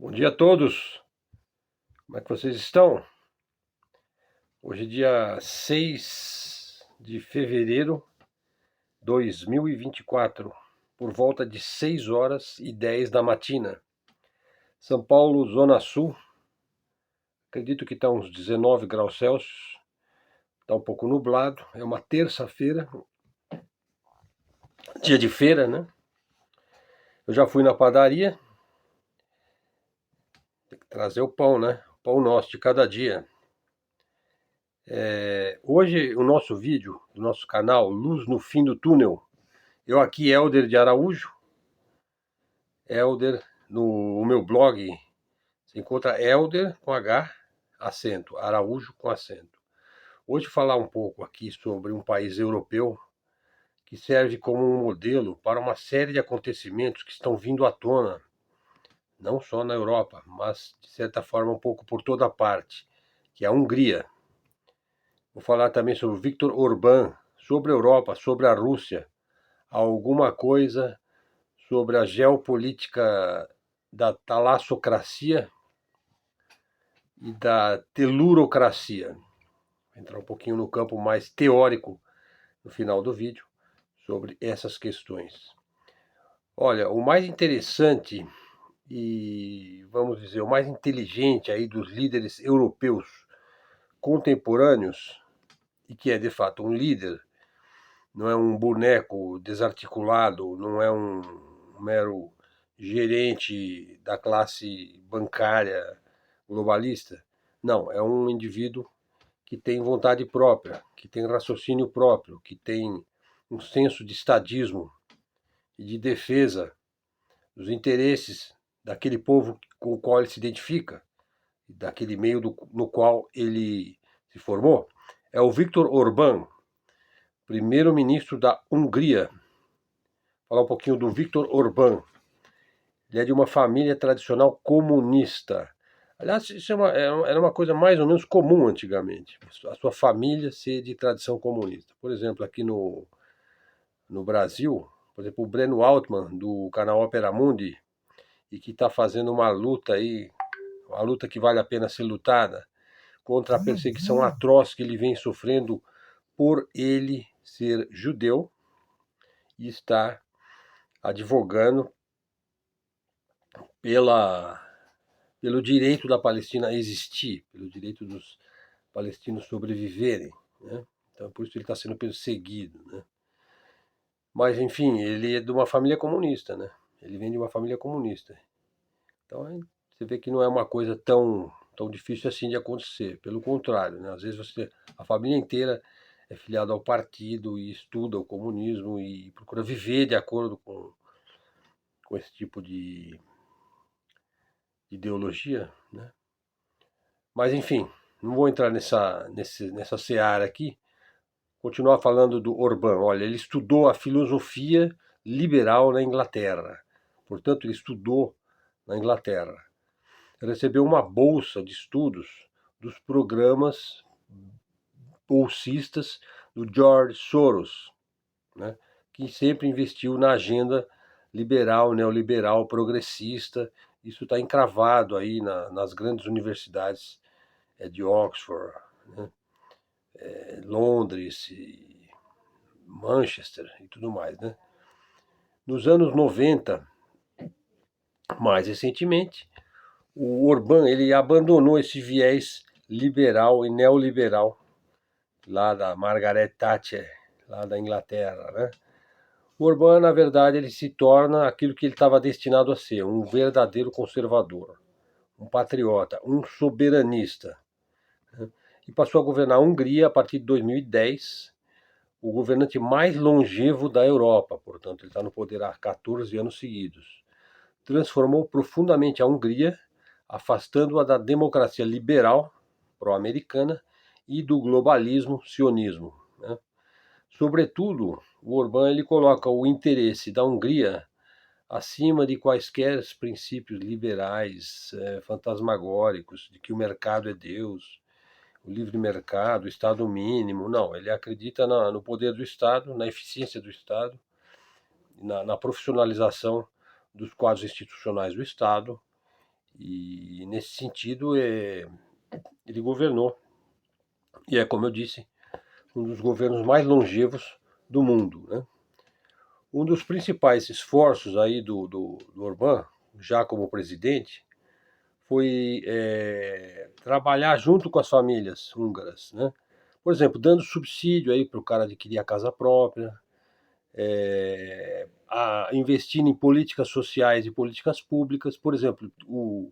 Bom dia a todos, como é que vocês estão? Hoje é dia 6 de fevereiro de 2024, por volta de 6h10 da matina. São Paulo, Zona Sul, acredito que está uns 19 graus Celsius, está um pouco nublado, é uma terça-feira, dia de feira, né? Eu já fui na padaria, tem que trazer o pão, né? O pão nosso de cada dia. Hoje o nosso vídeo do nosso canal Luz no Fim do Túnel. Eu aqui, Helder de Araújo. Helder, no meu blog, você encontra Helder com H, acento, Araújo com acento. Hoje falar um pouco aqui sobre um país europeu que serve como um modelo para uma série de acontecimentos que estão vindo à tona, não só na Europa, mas de certa forma um pouco por toda parte, que é a Hungria. Vou falar também sobre Viktor Orbán, sobre a Europa, sobre a Rússia, alguma coisa sobre a geopolítica da talassocracia e da telurocracia. Vou entrar um pouquinho no campo mais teórico no final do vídeo sobre essas questões. Olha, o mais interessante e, vamos dizer, o mais inteligente aí dos líderes europeus contemporâneos, e que é de fato um líder, não é um boneco desarticulado, não é um mero gerente da classe bancária globalista. Não, é um indivíduo que tem vontade própria, que tem raciocínio próprio, que tem um senso de estadismo e de defesa dos interesses daquele povo com o qual ele se identifica, daquele meio no qual ele se formou. É o Viktor Orbán, primeiro-ministro da Hungria. Vou falar um pouquinho do Viktor Orbán. Ele é de uma família tradicional comunista. Aliás, isso era uma coisa mais ou menos comum antigamente, a sua família ser de tradição comunista. Por exemplo, aqui no Brasil, por exemplo, o Breno Altman, do canal Opera Mundi, e que está fazendo uma luta aí, uma luta que vale a pena ser lutada, contra a perseguição atroz que ele vem sofrendo por ele ser judeu, e está advogando pelo direito da Palestina a existir, pelo direito dos palestinos sobreviverem, né? Então, por isso ele está sendo perseguido, né? Mas, enfim, ele é de uma família comunista, né? Ele vem de uma família comunista. Então, você vê que não é uma coisa tão difícil assim de acontecer. Pelo contrário, né? Às vezes a família inteira é filiada ao partido e estuda o comunismo e procura viver de acordo com esse tipo de ideologia, né? Mas, enfim, não vou entrar nessa seara aqui. Continuar falando do Orbán. Olha, ele estudou a filosofia liberal na Inglaterra. Portanto, ele estudou na Inglaterra. Recebeu uma bolsa de estudos dos programas bolsistas do George Soros, né, que sempre investiu na agenda liberal, neoliberal, progressista. Isso está encravado aí nas grandes universidades de Oxford, né, Londres, Manchester e tudo mais, né? Nos anos 90, mais recentemente, o Orbán ele abandonou esse viés liberal e neoliberal lá da Margaret Thatcher, lá da Inglaterra, né? O Orbán, na verdade, ele se torna aquilo que ele estava destinado a ser, um verdadeiro conservador, um patriota, um soberanista, né? E passou a governar a Hungria a partir de 2010, o governante mais longevo da Europa, portanto, ele está no poder há 14 anos seguidos. Transformou profundamente a Hungria, afastando-a da democracia liberal pró-americana e do globalismo sionismo, né? Sobretudo, o Orbán ele coloca o interesse da Hungria acima de quaisquer princípios liberais fantasmagóricos de que o mercado é Deus, o livre mercado, o Estado mínimo. Não, ele acredita no poder do Estado, na eficiência do Estado, na profissionalização dos quadros institucionais do Estado E nesse sentido, ele governou, e como eu disse, um dos governos mais longevos do mundo, né? Um dos principais esforços aí do Orbán, já como presidente, foi trabalhar junto com as famílias húngaras, né? Por exemplo, dando subsídio aí para o cara adquirir a casa própria, investindo em políticas sociais e políticas públicas. Por exemplo, o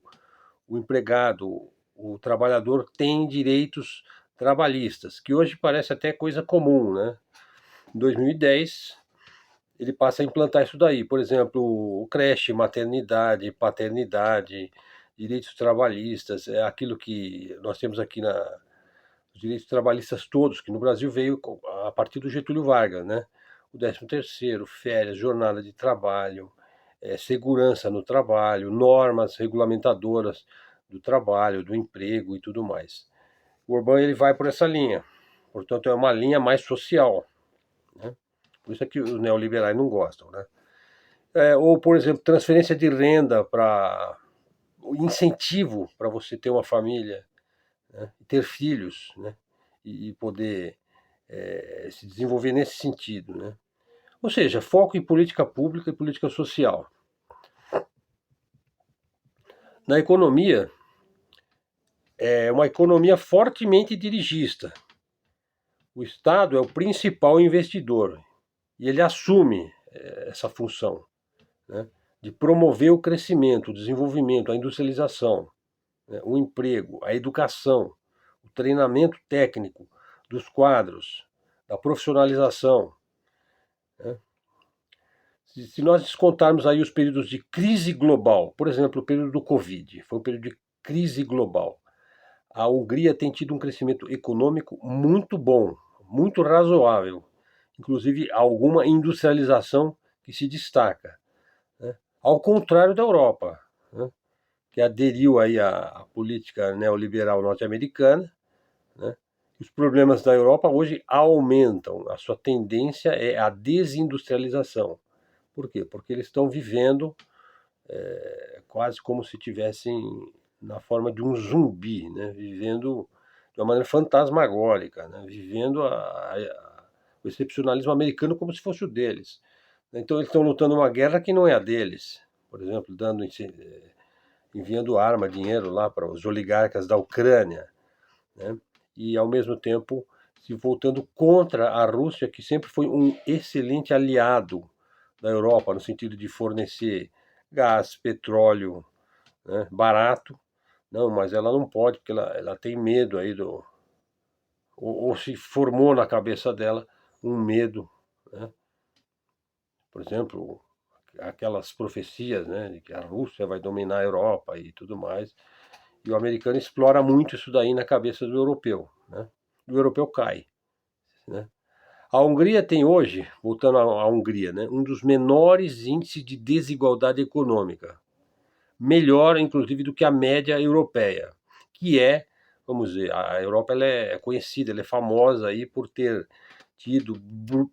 empregado, o trabalhador tem direitos trabalhistas, que hoje parece até coisa comum, né? Em 2010, ele passa a implantar isso daí. Por exemplo, o creche, maternidade, paternidade, direitos trabalhistas, é aquilo que nós temos aqui os direitos trabalhistas todos, que no Brasil veio a partir do Getúlio Vargas, né? O 13º, férias, jornada de trabalho, segurança no trabalho, normas regulamentadoras do trabalho, do emprego e tudo mais. O Orbán ele vai por essa linha, portanto é uma linha mais social, né? Por isso é que os neoliberais não gostam, né? Ou, por exemplo, transferência de renda para incentivo para você ter uma família, né? Ter filhos, né? E poder se desenvolver nesse sentido, né? Ou seja, foco em política pública e política social. Na economia, é uma economia fortemente dirigista. O Estado é o principal investidor e ele assume essa função, né, de promover o crescimento, o desenvolvimento, a industrialização, né, o emprego, a educação, o treinamento técnico dos quadros, da profissionalização, né. Se nós descontarmos aí os períodos de crise global, por exemplo, o período do Covid, foi um período de crise global. A Hungria tem tido um crescimento econômico muito bom, muito razoável, inclusive alguma industrialização que se destaca, né? Ao contrário da Europa, né, que aderiu aí à política neoliberal norte-americana, né? Os problemas da Europa hoje aumentam, a sua tendência é a desindustrialização. Por quê? Porque eles estão vivendo quase como se tivessem na forma de um zumbi, né? Vivendo de uma maneira fantasmagórica, né? Vivendo o excepcionalismo americano como se fosse o deles. Então eles estão lutando uma guerra que não é a deles. Por exemplo, enviando arma, dinheiro lá para os oligarcas da Ucrânia, né? E ao mesmo tempo se voltando contra a Rússia, que sempre foi um excelente aliado da Europa, no sentido de fornecer gás, petróleo, né, barato. Não, mas ela não pode, porque ela tem medo aí ou se formou na cabeça dela um medo, né? Por exemplo, aquelas profecias, né, de que a Rússia vai dominar a Europa e tudo mais. E o americano explora muito isso daí na cabeça do europeu, né? O europeu cai, né? A Hungria tem hoje, voltando à Hungria, né, um dos menores índices de desigualdade econômica. Melhor, inclusive, do que a média europeia, que vamos dizer, a Europa ela é conhecida, ela é famosa aí por ter tido,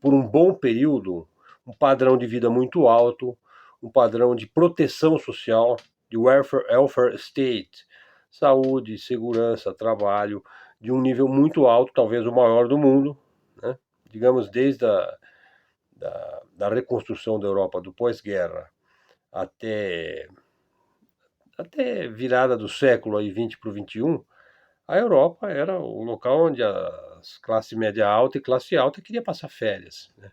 por um bom período, um padrão de vida muito alto, um padrão de proteção social, de welfare state, saúde, segurança, trabalho, de um nível muito alto, talvez o maior do mundo, né? Digamos, desde da reconstrução da Europa do pós-guerra até virada do século aí 20 para o 21, a Europa era o local onde as classe média alta e classe alta queria passar férias, né?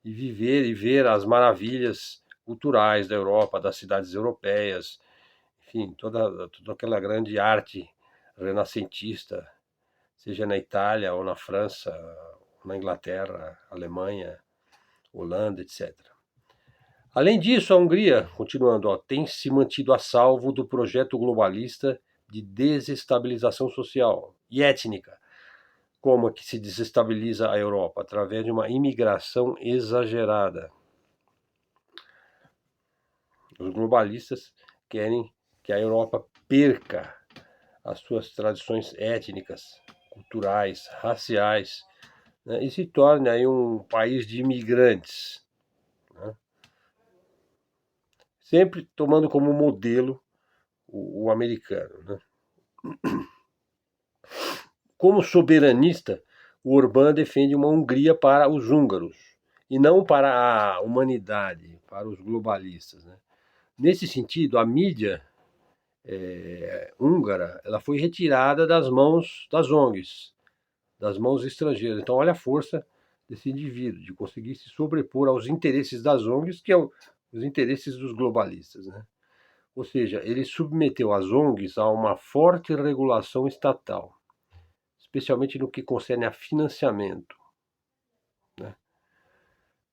E viver e ver as maravilhas culturais da Europa, das cidades europeias, enfim, toda aquela grande arte renascentista, seja na Itália ou na França, ou na Inglaterra, Alemanha, Holanda, etc. Além disso, a Hungria, continuando, tem se mantido a salvo do projeto globalista de desestabilização social e étnica. Como é que se desestabiliza a Europa? Através de uma imigração exagerada. Os globalistas querem que a Europa perca as suas tradições étnicas, culturais, raciais, né, e se torne aí um país de imigrantes, né? Sempre tomando como modelo o americano, né? Como soberanista, o Orbán defende uma Hungria para os húngaros e não para a humanidade, para os globalistas, né? Nesse sentido, a mídia húngara ela foi retirada das mãos das ONGs, das mãos estrangeiras. Então, olha a força desse indivíduo, de conseguir se sobrepor aos interesses das ONGs, que é os interesses dos globalistas, né? Ou seja, ele submeteu as ONGs a uma forte regulação estatal, especialmente no que concerne a financiamento, né?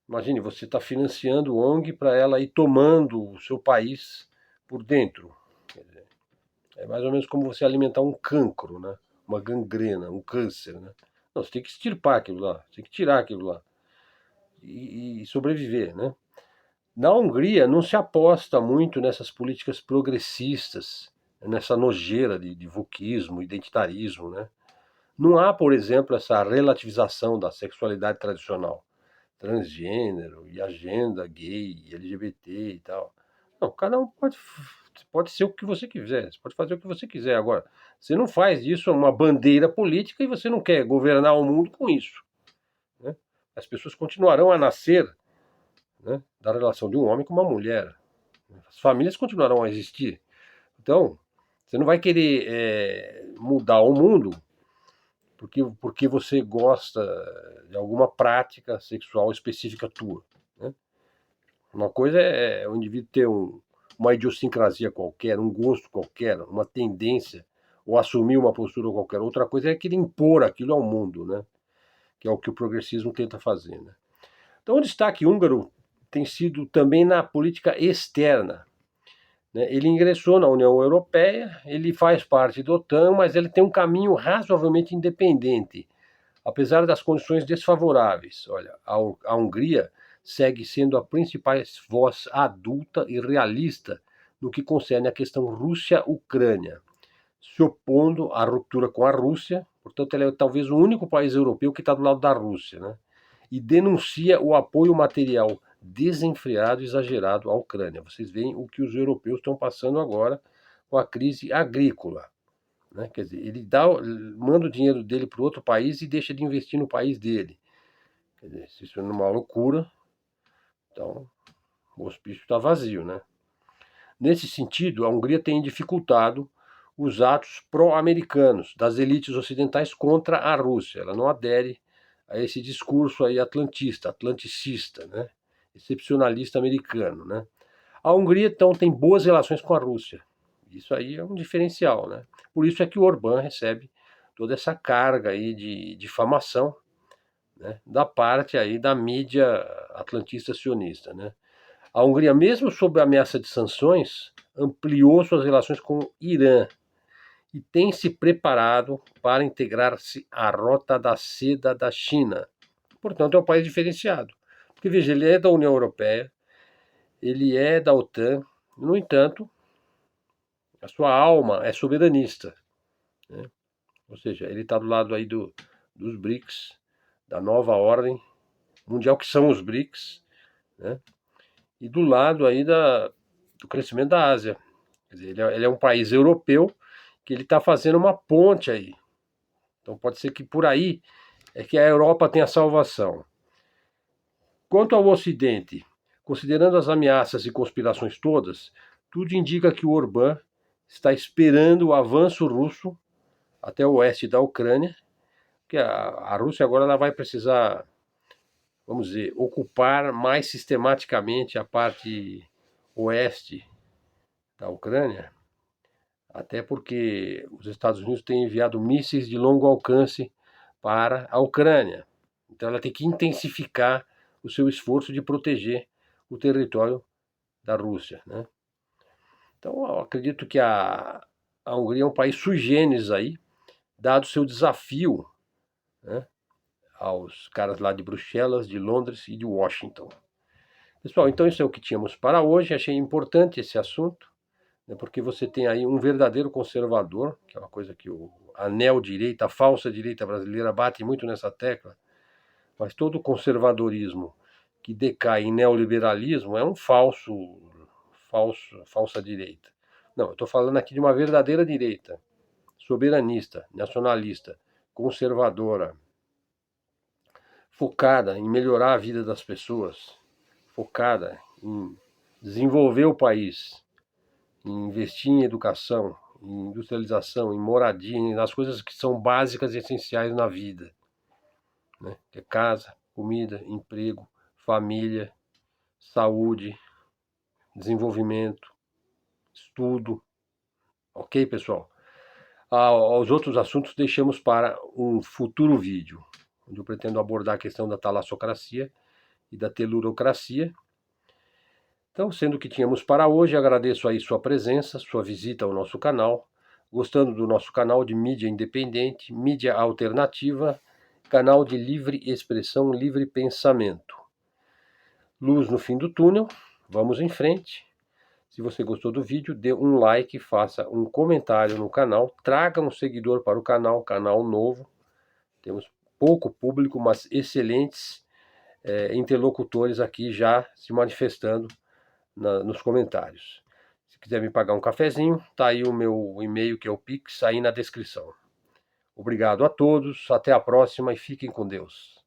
Imagine, você está financiando ONG para ela ir tomando o seu país por dentro. É mais ou menos como você alimentar um cancro, né? Uma gangrena, um câncer, né? Não, você tem que extirpar aquilo lá, você tem que tirar aquilo lá e sobreviver, né? Na Hungria não se aposta muito nessas políticas progressistas, nessa nojeira de wokismo, identitarismo, né? Não há, por exemplo, essa relativização da sexualidade tradicional, transgênero e agenda gay, LGBT e tal. Não, cada um pode ser o que você quiser, você pode fazer o que você quiser. Agora, você não faz disso uma bandeira política e você não quer governar o mundo com isso, né? As pessoas continuarão a nascer, né, da relação de um homem com uma mulher. As famílias continuarão a existir. Então, você não vai querer mudar o mundo porque você gosta de alguma prática sexual específica tua, né? Uma coisa é o indivíduo ter uma idiosincrasia qualquer, um gosto qualquer, uma tendência, ou assumir uma postura qualquer. Outra coisa é querer impor aquilo ao mundo, né? Que é o que o progressismo tenta fazer, né? Então, o destaque húngaro tem sido também na política externa, né? Ele ingressou na União Europeia, ele faz parte da OTAN, mas ele tem um caminho razoavelmente independente, apesar das condições desfavoráveis. Olha, a Hungria segue sendo a principal voz adulta e realista no que concerne à questão Rússia-Ucrânia, se opondo à ruptura com a Rússia. Portanto, ele é talvez o único país europeu que está do lado da Rússia, né? E denuncia o apoio material desenfreado e exagerado à Ucrânia. Vocês veem o que os europeus estão passando agora com a crise agrícola, né? Quer dizer, ele manda o dinheiro dele para outro país e deixa de investir no país dele. Quer dizer, se isso é uma loucura, então o hospício está vazio, né? Nesse sentido, a Hungria tem dificultado os atos pró-americanos das elites ocidentais contra a Rússia. Ela não adere a esse discurso aí atlanticista, né? Excepcionalista americano, né? A Hungria, então, tem boas relações com a Rússia. Isso aí é um diferencial, né? Por isso é que o Orbán recebe toda essa carga aí de difamação, né, da parte aí da mídia atlantista sionista, né? A Hungria, mesmo sob a ameaça de sanções, ampliou suas relações com o Irã e tem se preparado para integrar-se à Rota da Seda da China. Portanto, é um país diferenciado. Porque, veja, ele é da União Europeia, ele é da OTAN, no entanto, a sua alma é soberanista, né? Ou seja, ele está do lado aí dos BRICS, da nova ordem mundial, que são os BRICS, né? E do lado aí do crescimento da Ásia. Quer dizer, ele é um país europeu que ele está fazendo uma ponte aí. Então pode ser que por aí é que a Europa tenha salvação. Quanto ao Ocidente, considerando as ameaças e conspirações todas, tudo indica que o Orbán está esperando o avanço russo até o oeste da Ucrânia, que a Rússia agora ela vai precisar, vamos dizer, ocupar mais sistematicamente a parte oeste da Ucrânia, até porque os Estados Unidos têm enviado mísseis de longo alcance para a Ucrânia. Então ela tem que intensificar o seu esforço de proteger o território da Rússia, né? Então eu acredito que a Hungria é um país sui generis aí, dado o seu desafio, né, aos caras lá de Bruxelas, de Londres e de Washington. Pessoal, então isso é o que tínhamos para hoje. Achei importante esse assunto, né, porque você tem aí um verdadeiro conservador, que é uma coisa que a neodireita, a falsa direita brasileira bate muito nessa tecla, mas todo conservadorismo que decai em neoliberalismo é um falsa direita. Não, eu estou falando aqui de uma verdadeira direita, soberanista, nacionalista, conservadora, focada em melhorar a vida das pessoas, focada em desenvolver o país, em investir em educação, em industrialização, em moradia, nas coisas que são básicas e essenciais na vida, né? Que é casa, comida, emprego, família, saúde, desenvolvimento, estudo. Ok, pessoal? Aos outros assuntos deixamos para um futuro vídeo, onde eu pretendo abordar a questão da talassocracia e da telurocracia. Então, sendo o que tínhamos para hoje, agradeço aí sua presença, sua visita ao nosso canal. Gostando do nosso canal de mídia independente, mídia alternativa, canal de livre expressão, livre pensamento. Luz no fim do túnel, vamos em frente. Se você gostou do vídeo, dê um like, faça um comentário no canal, traga um seguidor para o canal, canal novo. Temos pouco público, mas excelentes interlocutores aqui já se manifestando nos comentários. Se quiser me pagar um cafezinho, tá aí o meu e-mail, que é o Pix, aí na descrição. Obrigado a todos, até a próxima e fiquem com Deus.